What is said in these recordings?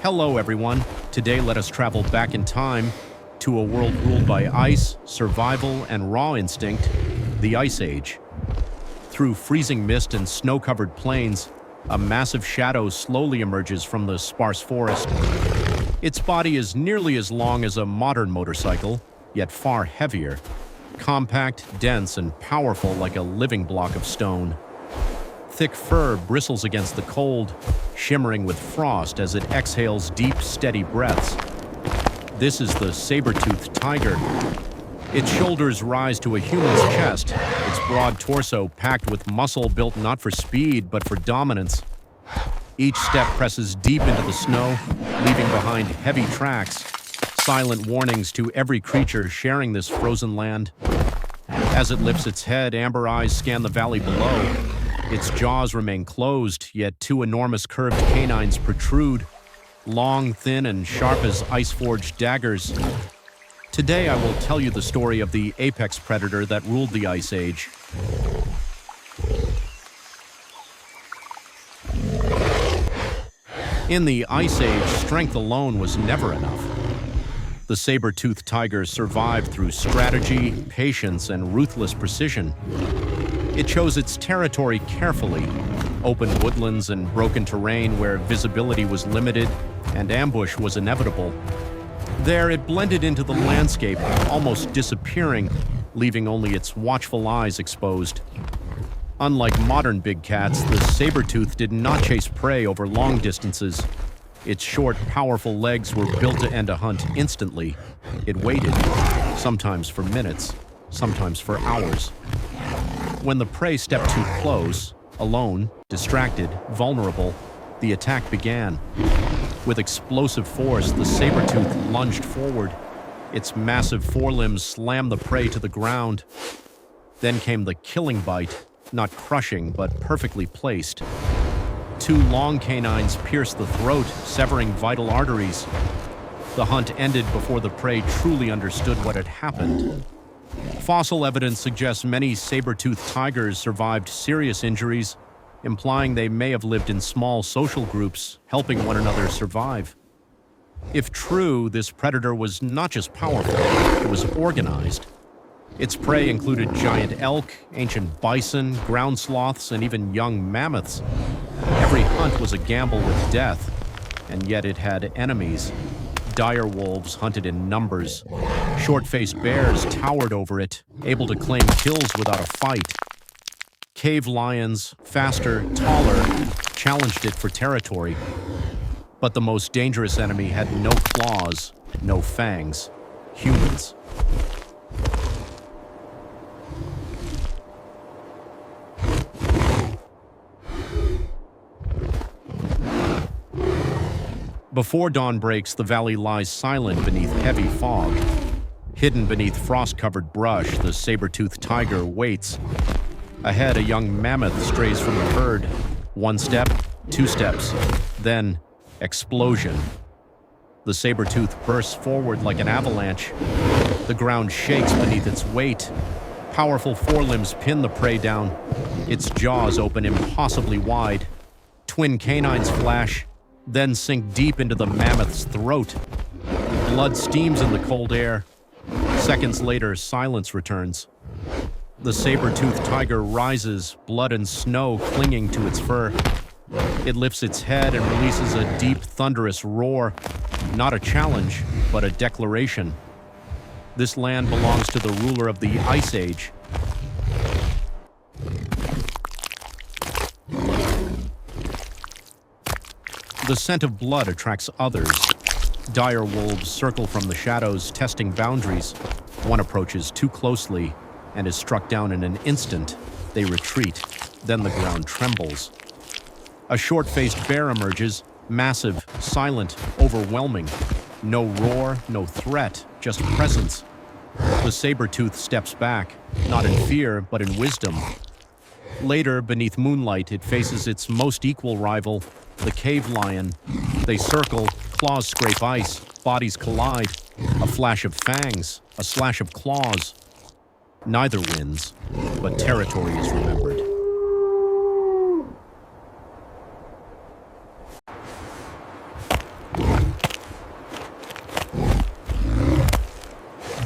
Hello everyone. Today let us travel back in time to a world ruled by ice, survival, and raw instinct, the Ice Age. Through freezing mist and snow-covered plains, a massive shadow slowly emerges from the sparse forest. Its body is nearly as long as a modern motorcycle, yet far heavier. Compact, dense, and powerful like a living block of stone. Thick fur bristles against the cold, shimmering with frost as it exhales deep, steady breaths. This is the saber-toothed tiger. Its shoulders rise to a human's chest, its broad torso packed with muscle built not for speed but for dominance. Each step presses deep into the snow, leaving behind heavy tracks, silent warnings to every creature sharing this frozen land. As it lifts its head, amber eyes scan the valley below. Its jaws remain closed, yet two enormous curved canines protrude, long, thin, and sharp as ice-forged daggers. Today I will tell you the story of the apex predator that ruled the Ice Age. In the Ice Age, strength alone was never enough. The saber-toothed tiger survived through strategy, patience, and ruthless precision. It chose its territory carefully, open woodlands and broken terrain where visibility was limited and ambush was inevitable. There it blended into the landscape, almost disappearing, leaving only its watchful eyes exposed. Unlike modern big cats, the saber-tooth did not chase prey over long distances. Its short, powerful legs were built to end a hunt instantly. It waited, sometimes for minutes, sometimes for hours. When the prey stepped too close, alone, distracted, vulnerable, the attack began. With explosive force, the saber-tooth lunged forward. Its massive forelimbs slammed the prey to the ground. Then came the killing bite, not crushing, but perfectly placed. Two long canines pierced the throat, severing vital arteries. The hunt ended before the prey truly understood what had happened. Fossil evidence suggests many saber-toothed tigers survived serious injuries, implying they may have lived in small social groups, helping one another survive. If true, this predator was not just powerful, it was organized. Its prey included giant elk, ancient bison, ground sloths, and even young mammoths. Every hunt was a gamble with death, and yet it had enemies. Dire wolves hunted in numbers. Short-faced bears towered over it, able to claim kills without a fight. Cave lions, faster, taller, challenged it for territory. But the most dangerous enemy had no claws, no fangs. Humans. Before dawn breaks, the valley lies silent beneath heavy fog. Hidden beneath frost-covered brush, the saber-toothed tiger waits. Ahead, a young mammoth strays from the herd. One step, two steps, then explosion. The saber-tooth bursts forward like an avalanche. The ground shakes beneath its weight. Powerful forelimbs pin the prey down. Its jaws open impossibly wide. Twin canines flash, then sink deep into the mammoth's throat. Blood steams in the cold air. Seconds later, silence returns. The saber-toothed tiger rises, blood and snow clinging to its fur. It lifts its head and releases a deep, thunderous roar. Not a challenge, but a declaration. This land belongs to the ruler of the Ice Age. The scent of blood attracts others. Dire wolves circle from the shadows, testing boundaries. One approaches too closely and is struck down in an instant. They retreat. Then the ground trembles. A short-faced bear emerges, massive, silent, overwhelming. No roar, no threat, just presence. The saber-tooth steps back, not in fear, but in wisdom. Later, beneath moonlight, it faces its most equal rival, the cave lion. They circle, claws scrape ice, bodies collide. A flash of fangs, a slash of claws. Neither wins, but territory is remembered.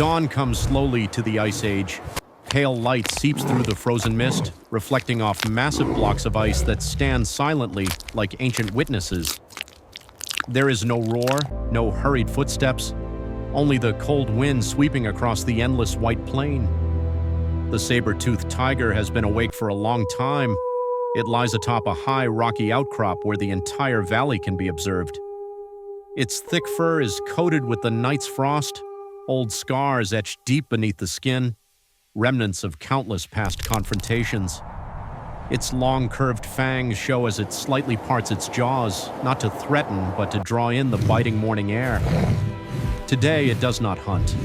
Dawn comes slowly to the Ice Age. Pale light seeps through the frozen mist, reflecting off massive blocks of ice that stand silently like ancient witnesses. There is no roar, no hurried footsteps, only the cold wind sweeping across the endless white plain. The saber-toothed tiger has been awake for a long time. It lies atop a high, rocky outcrop where the entire valley can be observed. Its thick fur is coated with the night's frost, old scars etched deep beneath the skin, remnants of countless past confrontations. Its long, curved fangs show as it slightly parts its jaws, not to threaten, but to draw in the biting morning air. Today, it does not hunt,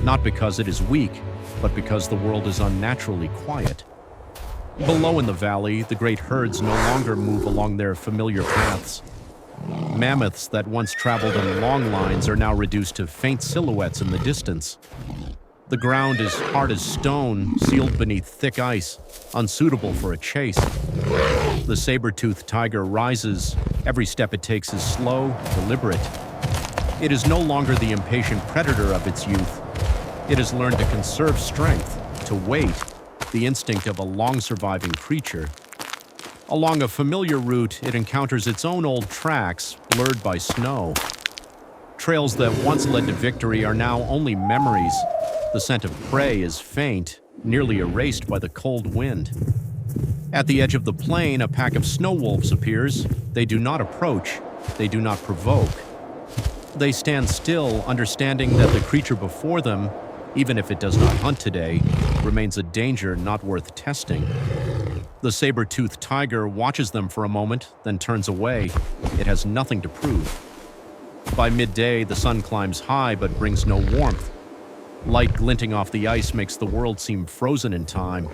not because it is weak, but because the world is unnaturally quiet. Below in the valley, the great herds no longer move along their familiar paths. Mammoths that once traveled in long lines are now reduced to faint silhouettes in the distance. The ground is hard as stone, sealed beneath thick ice, unsuitable for a chase. The saber-toothed tiger rises. Every step it takes is slow, deliberate. It is no longer the impatient predator of its youth. It has learned to conserve strength, to wait, the instinct of a long-surviving creature. Along a familiar route, it encounters its own old tracks, blurred by snow. Trails that once led to victory are now only memories. The scent of prey is faint, nearly erased by the cold wind. At the edge of the plain, a pack of snow wolves appears. They do not approach. They do not provoke. They stand still, understanding that the creature before them, even if it does not hunt today, remains a danger not worth testing. The saber-toothed tiger watches them for a moment, then turns away. It has nothing to prove. By midday, the sun climbs high but brings no warmth. Light glinting off the ice makes the world seem frozen in time.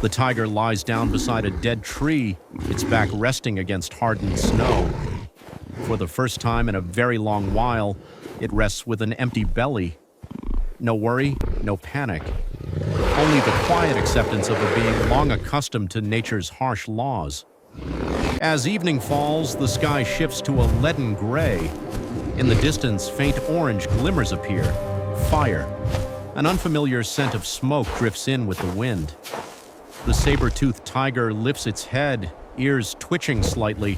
The tiger lies down beside a dead tree, its back resting against hardened snow. For the first time in a very long while, it rests with an empty belly. No worry, no panic. Only the quiet acceptance of a being long accustomed to nature's harsh laws. As evening falls, the sky shifts to a leaden gray. In the distance, faint orange glimmers appear. Fire. An unfamiliar scent of smoke drifts in with the wind. The saber-toothed tiger lifts its head, ears twitching slightly.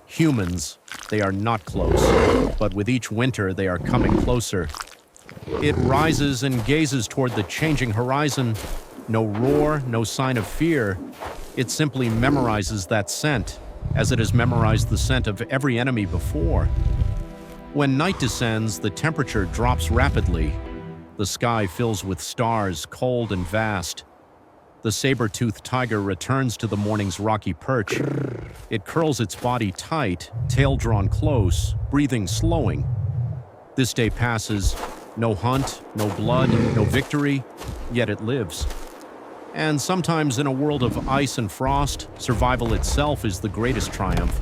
Humans, they are not close, but with each winter they are coming closer. It rises and gazes toward the changing horizon. No roar, no sign of fear. It simply memorizes that scent, as it has memorized the scent of every enemy before. When night descends, the temperature drops rapidly. The sky fills with stars, cold and vast. The saber-toothed tiger returns to the morning's rocky perch. It curls its body tight, tail drawn close, breathing slowing. This day passes. No hunt, no blood, no victory, yet it lives. And sometimes in a world of ice and frost, survival itself is the greatest triumph.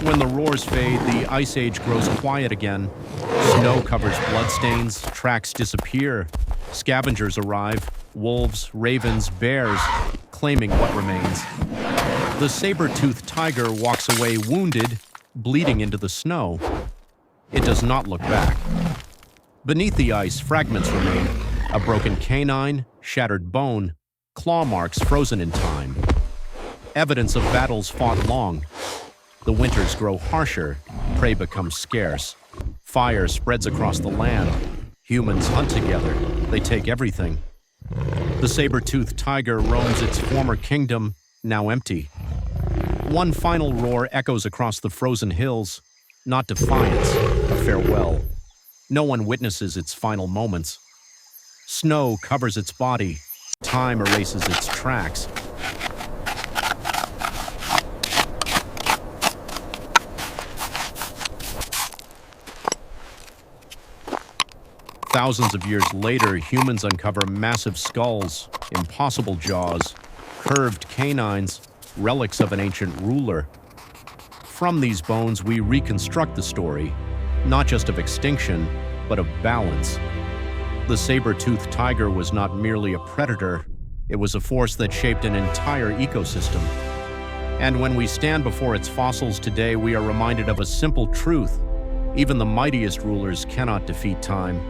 When the roars fade, the Ice Age grows quiet again. Snow covers bloodstains, tracks disappear. Scavengers arrive, wolves, ravens, bears, claiming what remains. The saber-toothed tiger walks away wounded, bleeding into the snow. It does not look back. Beneath the ice, fragments remain. A broken canine, shattered bone, claw marks frozen in time. Evidence of battles fought long. The winters grow harsher, prey becomes scarce. Fire spreads across the land. Humans hunt together. They take everything. The saber-toothed tiger roams its former kingdom, now empty. One final roar echoes across the frozen hills, not defiance, a farewell. No one witnesses its final moments. Snow covers its body. Time erases its tracks. Thousands of years later, humans uncover massive skulls, impossible jaws, curved canines, relics of an ancient ruler. From these bones, we reconstruct the story, not just of extinction, but of balance. The saber-toothed tiger was not merely a predator, it was a force that shaped an entire ecosystem. And when we stand before its fossils today, we are reminded of a simple truth. Even the mightiest rulers cannot defeat time.